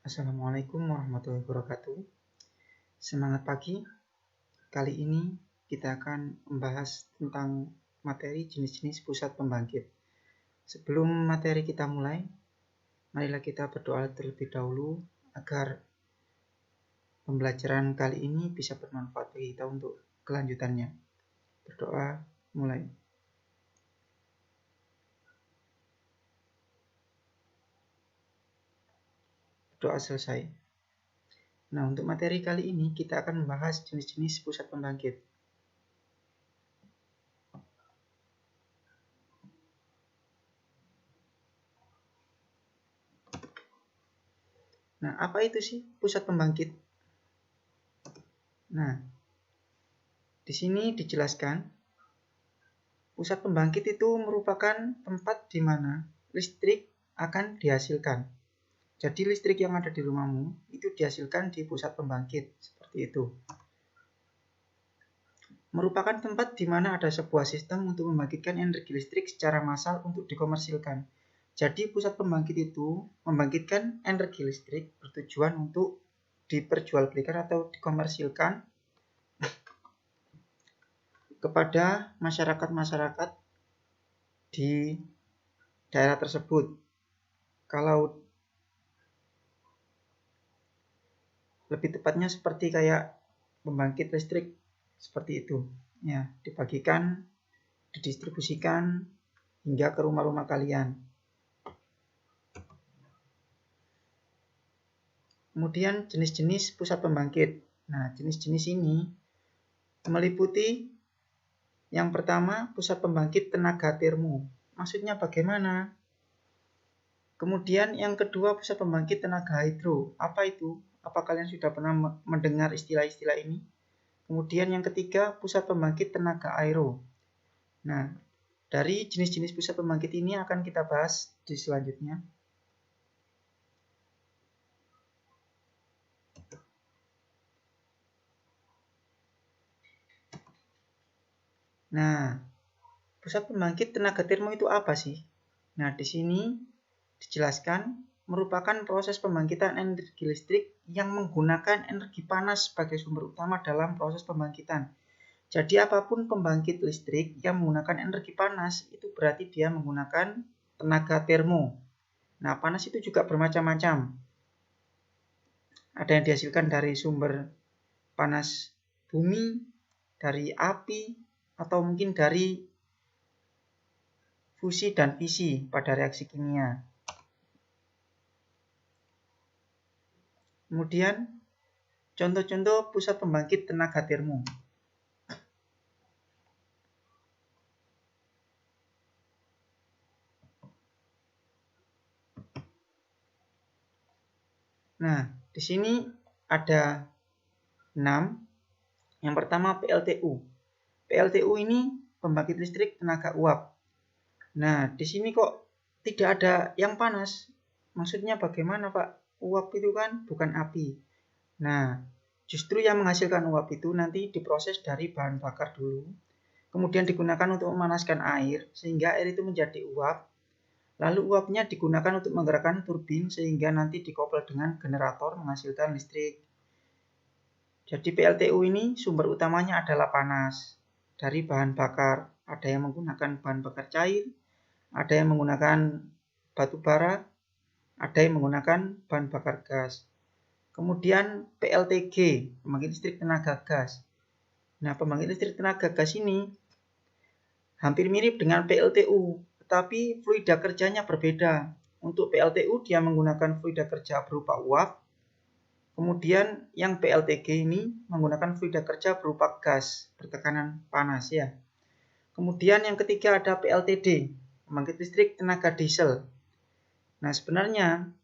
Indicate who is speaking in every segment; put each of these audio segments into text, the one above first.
Speaker 1: Assalamualaikum warahmatullahi wabarakatuh. Semangat pagi. Kali ini kita akan membahas tentang materi jenis-jenis pusat pembangkit. Sebelum materi kita mulai, marilah kita berdoa terlebih dahulu agar pembelajaran kali ini bisa bermanfaat bagi kita untuk kelanjutannya. Berdoa, mulai. Doa selesai. Nah, untuk materi kali ini kita akan membahas jenis-jenis pusat pembangkit. Nah, apa itu sih pusat pembangkit? Nah, di sini dijelaskan pusat pembangkit itu merupakan tempat di mana listrik akan dihasilkan. Jadi listrik yang ada di rumahmu itu dihasilkan di pusat pembangkit, seperti itu. Merupakan tempat di mana ada sebuah sistem untuk membangkitkan energi listrik secara massal untuk dikomersilkan. Jadi pusat pembangkit itu membangkitkan energi listrik bertujuan untuk diperjualbelikan atau dikomersilkan kepada masyarakat-masyarakat di daerah tersebut. Kalau lebih tepatnya seperti kayak pembangkit listrik seperti itu. Ya, dibagikan, didistribusikan hingga ke rumah-rumah kalian. Kemudian jenis-jenis pusat pembangkit. Nah, jenis-jenis ini meliputi yang pertama pusat pembangkit tenaga termo. Maksudnya bagaimana? Kemudian yang kedua pusat pembangkit tenaga hidro. Apa itu? Apa kalian sudah pernah mendengar istilah-istilah ini? Kemudian yang ketiga pusat pembangkit tenaga aero. Nah, dari jenis-jenis pusat pembangkit ini akan kita bahas di selanjutnya. Nah, pusat pembangkit tenaga termo itu apa sih? Nah, di sini dijelaskan merupakan proses pembangkitan energi listrik yang menggunakan energi panas sebagai sumber utama dalam proses pembangkitan. Jadi apapun pembangkit listrik yang menggunakan energi panas itu berarti dia menggunakan tenaga termo. Nah, panas itu juga bermacam-macam. Ada yang dihasilkan dari sumber panas bumi, dari api, atau mungkin dari fusi dan fisi pada reaksi kimia. Kemudian, contoh-contoh pusat pembangkit tenaga termo. Nah, di sini ada 6. Yang pertama PLTU. PLTU ini pembangkit listrik tenaga uap. Nah, di sini kok tidak ada yang panas? Maksudnya bagaimana, Pak? Uap itu kan bukan api. Nah, justru yang menghasilkan uap itu nanti diproses dari bahan bakar dulu. Kemudian digunakan untuk memanaskan air, sehingga air itu menjadi uap. Lalu uapnya digunakan untuk menggerakkan turbin, sehingga nanti dikoppel dengan generator menghasilkan listrik. Jadi PLTU ini sumber utamanya adalah panas dari bahan bakar. Ada yang menggunakan bahan bakar cair, ada yang menggunakan batu bara, ada yang menggunakan bahan bakar gas. Kemudian PLTG, pembangkit listrik tenaga gas. Nah, pembangkit listrik tenaga gas ini hampir mirip dengan PLTU, tetapi fluida kerjanya berbeda. Untuk PLTU dia menggunakan fluida kerja berupa uap. Kemudian yang PLTG ini menggunakan fluida kerja berupa gas bertekanan panas ya. Kemudian yang ketiga ada PLTD, pembangkit listrik tenaga diesel. Nah, sebenarnya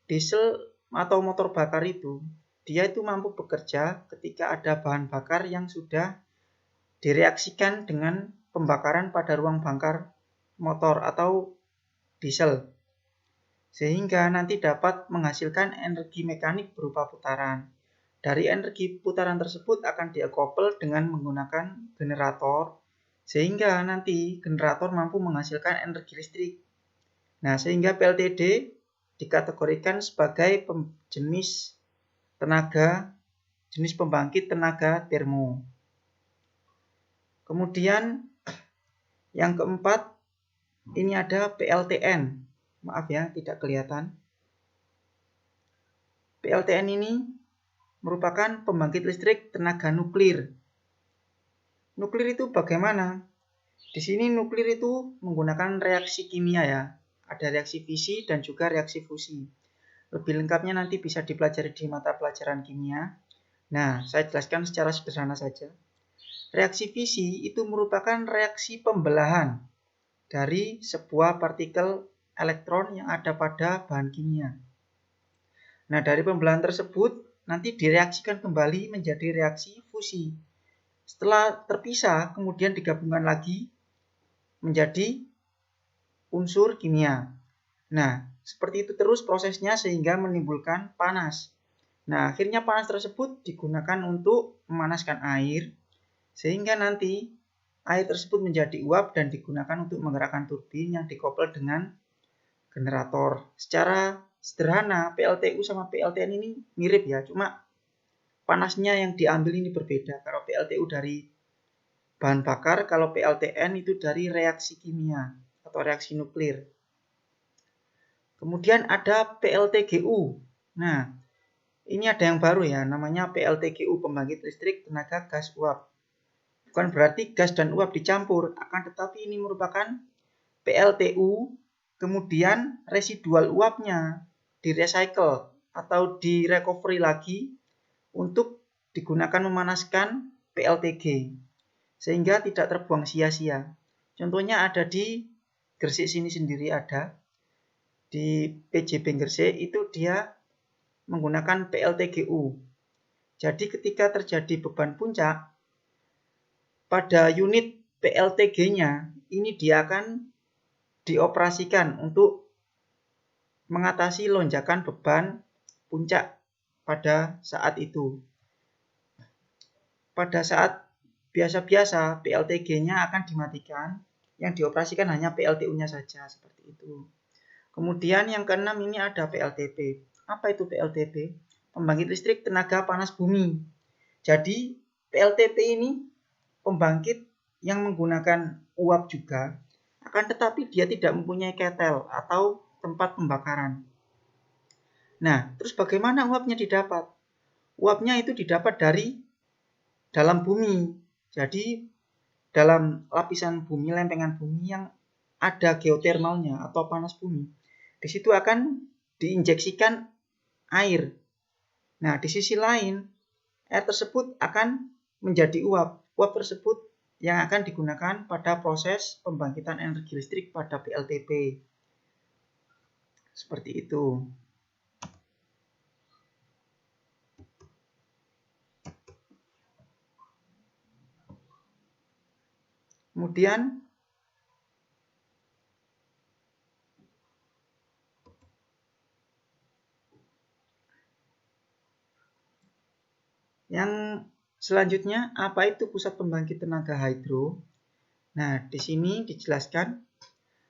Speaker 1: diesel atau motor bakar itu dia itu mampu bekerja ketika ada bahan bakar yang sudah direaksikan dengan pembakaran pada ruang bakar motor atau diesel, sehingga nanti dapat menghasilkan energi mekanik berupa putaran. Dari energi putaran tersebut akan dikoppel dengan menggunakan generator, sehingga nanti generator mampu menghasilkan energi listrik. Nah, sehingga PLTD dikategorikan sebagai jenis pembangkit tenaga termo. Kemudian yang keempat, ini ada PLTN. Maaf ya, tidak kelihatan. PLTN ini merupakan pembangkit listrik tenaga nuklir. Nuklir itu bagaimana? Di sini nuklir itu menggunakan reaksi kimia ya. Ada reaksi fisi dan juga reaksi fusi. Lebih lengkapnya nanti bisa dipelajari di mata pelajaran kimia. Nah, saya jelaskan secara sederhana saja. Reaksi fisi itu merupakan reaksi pembelahan dari sebuah partikel elektron yang ada pada bahan kimia. Nah, dari pembelahan tersebut nanti direaksikan kembali menjadi reaksi fusi. Setelah terpisah, kemudian digabungkan lagi menjadi unsur kimia. Nah, seperti itu terus prosesnya sehingga menimbulkan panas. Nah, akhirnya panas tersebut digunakan untuk memanaskan air, sehingga nanti air tersebut menjadi uap dan digunakan untuk menggerakkan turbin yang dikoppel dengan generator. Secara sederhana, PLTU sama PLTN ini mirip ya, cuma panasnya yang diambil ini berbeda. Kalau PLTU dari bahan bakar, kalau PLTN itu dari reaksi kimia atau reaksi nuklir. Kemudian ada PLTGU. Nah, ini ada yang baru ya, namanya PLTGU, pembangkit listrik tenaga gas uap. Bukan berarti gas dan uap dicampur, akan tetapi ini merupakan PLTU, kemudian residual uapnya di-recycle atau di-recovery lagi untuk digunakan memanaskan PLTG, sehingga tidak terbuang sia-sia. Contohnya ada di Gresik sini sendiri ada. Di PJB Gresik itu dia menggunakan PLTGU. Jadi ketika terjadi beban puncak, pada unit PLTG-nya ini dia akan dioperasikan untuk mengatasi lonjakan beban puncak pada saat itu. Pada saat biasa-biasa PLTG-nya akan dimatikan, yang dioperasikan hanya PLTU-nya saja seperti itu. Kemudian yang keenam ini ada PLTP. Apa itu PLTP? Pembangkit listrik tenaga panas bumi. Jadi PLTP ini pembangkit yang menggunakan uap juga, akan tetapi dia tidak mempunyai ketel atau tempat pembakaran. Nah, terus bagaimana uapnya didapat? Uapnya itu didapat dari dalam bumi. Jadi dalam lapisan bumi, lempengan bumi yang ada geotermalnya atau panas bumi. Di situ akan diinjeksikan air. Nah, di sisi lain, air tersebut akan menjadi uap. Uap tersebut yang akan digunakan pada proses pembangkitan energi listrik pada PLTP. Seperti itu. Kemudian yang selanjutnya, apa itu pusat pembangkit tenaga hidro? Nah, di sini dijelaskan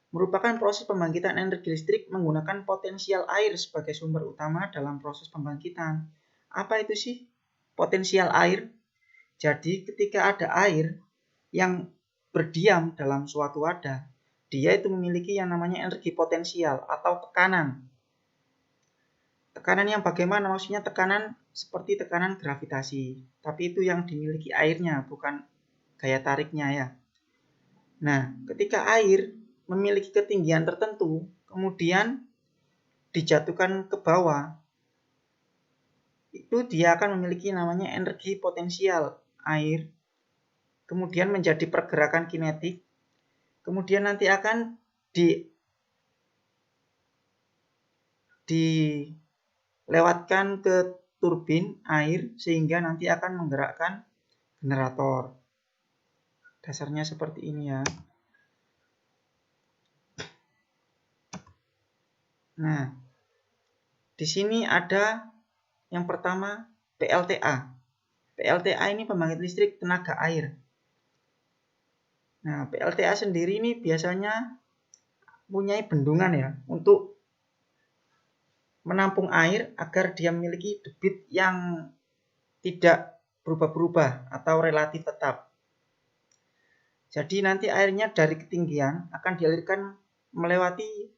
Speaker 1: merupakan proses pembangkitan energi listrik menggunakan potensial air sebagai sumber utama dalam proses pembangkitan. Apa itu sih potensial air? Jadi ketika ada air yang berdiam dalam suatu wadah, dia itu memiliki yang namanya energi potensial atau tekanan. Tekanan yang bagaimana? Maksudnya tekanan seperti tekanan gravitasi. Tapi itu yang dimiliki airnya, bukan gaya tariknya ya. Nah, ketika air memiliki ketinggian tertentu, kemudian dijatuhkan ke bawah, itu dia akan memiliki namanya energi potensial air, kemudian menjadi pergerakan kinetik, kemudian nanti akan dilewatkan ke turbin air sehingga nanti akan menggerakkan generator. Dasarnya seperti ini ya. Nah, di sini ada yang pertama PLTA. PLTA ini pembangkit listrik tenaga air. Nah, PLTA sendiri ini biasanya punya bendungan ya untuk menampung air agar dia memiliki debit yang tidak berubah-berubah atau relatif tetap. Jadi nanti airnya dari ketinggian akan dialirkan melewati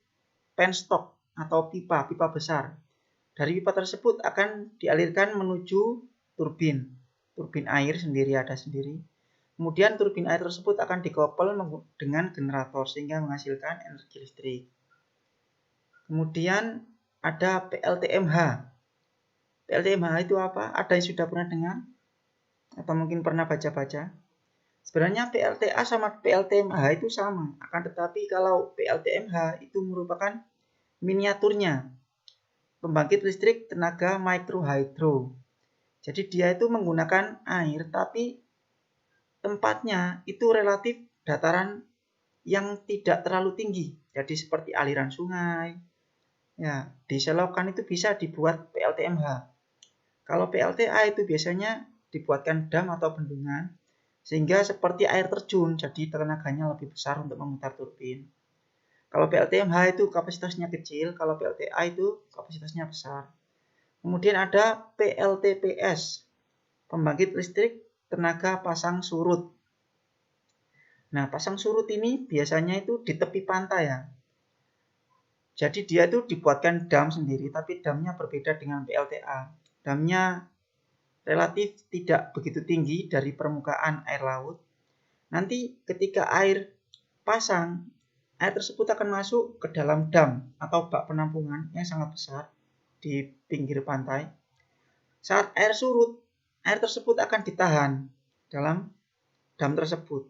Speaker 1: penstock atau pipa besar. Dari pipa tersebut akan dialirkan menuju turbin air sendiri ada sendiri. Kemudian turbin air tersebut akan dikoppel dengan generator sehingga menghasilkan energi listrik. Kemudian ada PLTMH. PLTMH itu apa? Ada yang sudah pernah dengar? Atau mungkin pernah baca-baca? Sebenarnya PLTA sama PLTMH itu sama. Akan tetapi kalau PLTMH itu merupakan miniaturnya pembangkit listrik tenaga mikrohidro. Jadi dia itu menggunakan air tapi tempatnya itu relatif dataran yang tidak terlalu tinggi. Jadi seperti aliran sungai. Ya, di selokan itu bisa dibuat PLTMH. Kalau PLTA itu biasanya dibuatkan dam atau bendungan sehingga seperti air terjun, jadi tenaganya lebih besar untuk memutar turbin. Kalau PLTMH itu kapasitasnya kecil, kalau PLTA itu kapasitasnya besar. Kemudian ada PLTPS, pembangkit listrik tenaga pasang surut. Nah, pasang surut ini biasanya itu di tepi pantai ya. Jadi dia itu dibuatkan dam sendiri, tapi damnya berbeda dengan PLTA. Damnya relatif tidak begitu tinggi dari permukaan air laut. Nanti ketika air pasang, air tersebut akan masuk ke dalam dam atau bak penampungan yang sangat besar di pinggir pantai. Saat air surut, air tersebut akan ditahan dalam dam tersebut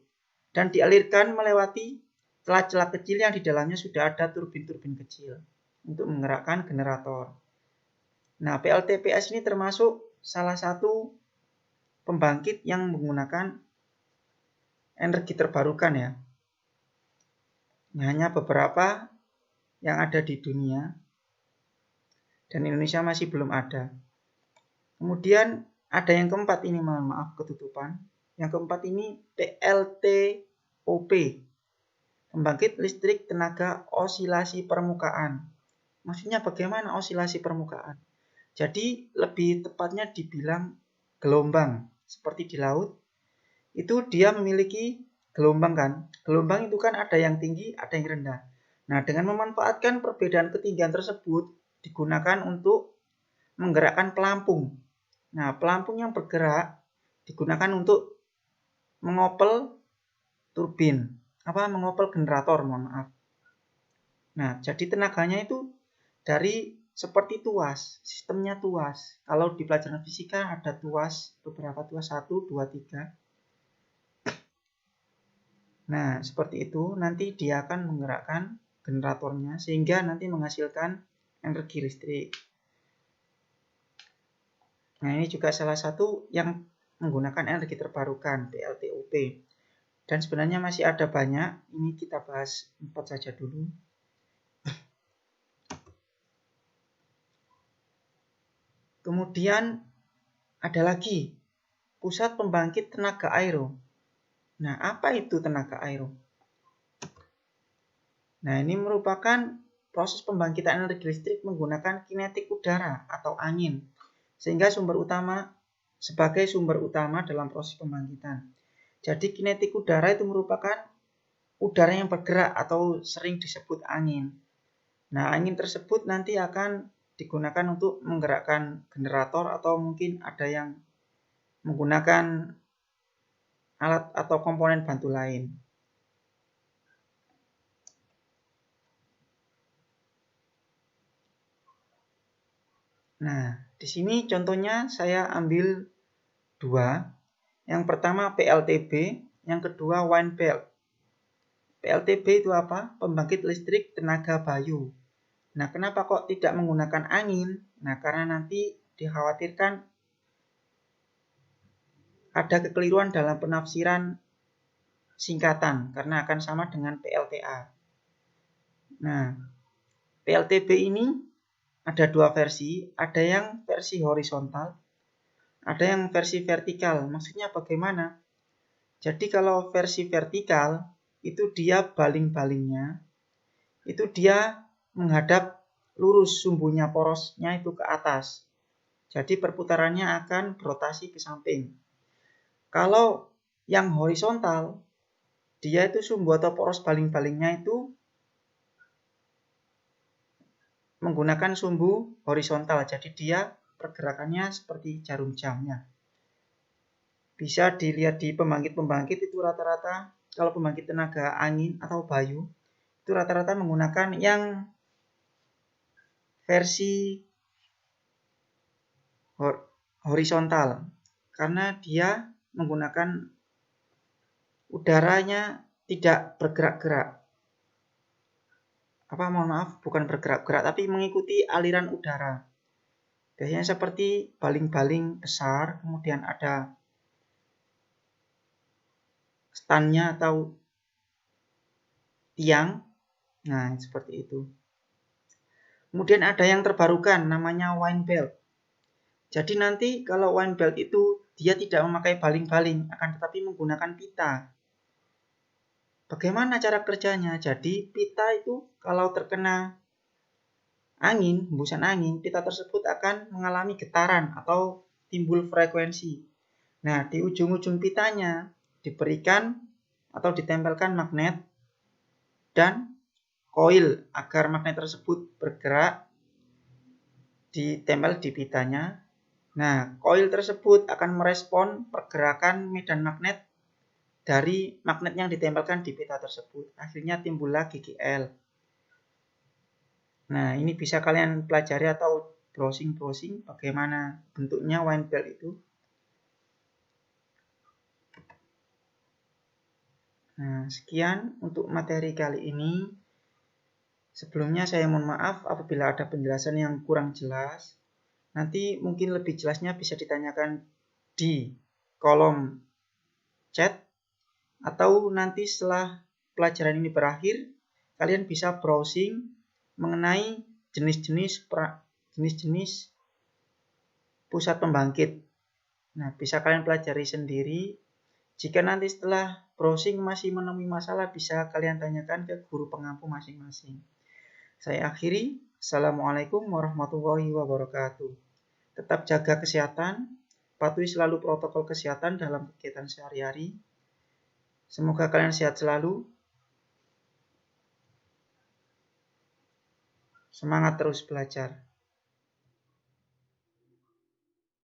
Speaker 1: dan dialirkan melewati celah-celah kecil yang di dalamnya sudah ada turbin-turbin kecil untuk menggerakkan generator. Nah, PLTPS ini termasuk salah satu pembangkit yang menggunakan energi terbarukan ya. Hanya beberapa yang ada di dunia dan Indonesia masih belum ada. Kemudian ada yang keempat ini, mohon maaf ketutupan. Yang keempat ini PLTOP, pembangkit listrik tenaga osilasi permukaan. Maksudnya bagaimana osilasi permukaan? Jadi lebih tepatnya dibilang gelombang. Seperti di laut, itu dia memiliki gelombang kan. Gelombang itu kan ada yang tinggi, ada yang rendah. Nah, dengan memanfaatkan perbedaan ketinggian tersebut, digunakan untuk menggerakkan pelampung. Nah, pelampung yang bergerak digunakan untuk mengopel turbin, mengopel generator, mohon maaf. Nah, jadi tenaganya itu dari seperti tuas, sistemnya tuas. Kalau di pelajaran fisika ada tuas, beberapa tuas 1, 2, 3. Nah, seperti itu nanti dia akan menggerakkan generatornya sehingga nanti menghasilkan energi listrik. Nah, ini juga salah satu yang menggunakan energi terbarukan, PLTOP. Dan sebenarnya masih ada banyak, ini kita bahas 4 saja dulu. Kemudian ada lagi, pusat pembangkit tenaga aero. Nah, apa itu tenaga aero? Nah, ini merupakan proses pembangkitan energi listrik menggunakan kinetik udara atau angin. Sehingga sebagai sumber utama dalam proses pembangkitan. Jadi kinetik udara itu merupakan udara yang bergerak atau sering disebut angin. Nah, angin tersebut nanti akan digunakan untuk menggerakkan generator atau mungkin ada yang menggunakan alat atau komponen bantu lain. Nah, di sini contohnya saya ambil 2. Yang pertama PLTB, yang kedua wind belt. PLTB itu apa? Pembangkit listrik tenaga bayu. Nah, kenapa kok tidak menggunakan angin? Nah, karena nanti dikhawatirkan ada kekeliruan dalam penafsiran singkatan karena akan sama dengan PLTA. Nah, PLTB ini ada 2 versi, ada yang versi horizontal, ada yang versi vertikal. Maksudnya bagaimana? Jadi kalau versi vertikal itu dia baling-balingnya itu dia menghadap lurus sumbunya porosnya itu ke atas. Jadi perputarannya akan berotasi ke samping. Kalau yang horizontal, dia itu sumbu atau poros baling-balingnya itu menggunakan sumbu horizontal. Jadi dia pergerakannya seperti jarum jamnya. Bisa dilihat di pembangkit-pembangkit itu rata-rata kalau pembangkit tenaga angin atau bayu itu rata-rata menggunakan yang versi horizontal karena dia menggunakan udaranya tidak bergerak-gerak. Bukan bergerak-gerak tapi mengikuti aliran udara. Biasanya seperti baling-baling besar, kemudian ada standnya atau tiang. Nah, seperti itu. Kemudian ada yang terbarukan namanya wind belt. Jadi nanti kalau wind belt itu dia tidak memakai baling-baling, akan tetapi menggunakan pita. Bagaimana cara kerjanya? Jadi pita itu kalau terkena angin, hembusan angin, pita tersebut akan mengalami getaran atau timbul frekuensi. Nah, di ujung-ujung pitanya diberikan atau ditempelkan magnet dan koil agar magnet tersebut bergerak ditempel di pitanya. Nah, koil tersebut akan merespon pergerakan medan magnet dari magnet yang ditempelkan di pita tersebut. Akhirnya timbullah GGL. Nah, ini bisa kalian pelajari atau browsing-browsing bagaimana bentuknya wind belt itu. Nah, sekian untuk materi kali ini. Sebelumnya saya mohon maaf apabila ada penjelasan yang kurang jelas. Nanti mungkin lebih jelasnya bisa ditanyakan di kolom chat. Atau nanti setelah pelajaran ini berakhir, kalian bisa browsing mengenai jenis-jenis pusat pembangkit. Nah, bisa kalian pelajari sendiri. Jika nanti setelah browsing masih menemui masalah, bisa kalian tanyakan ke guru pengampu masing-masing. Saya akhiri. Assalamualaikum warahmatullahi wabarakatuh. Tetap jaga kesehatan, patuhi selalu protokol kesehatan dalam kegiatan sehari-hari. Semoga kalian sehat selalu. Semangat terus belajar.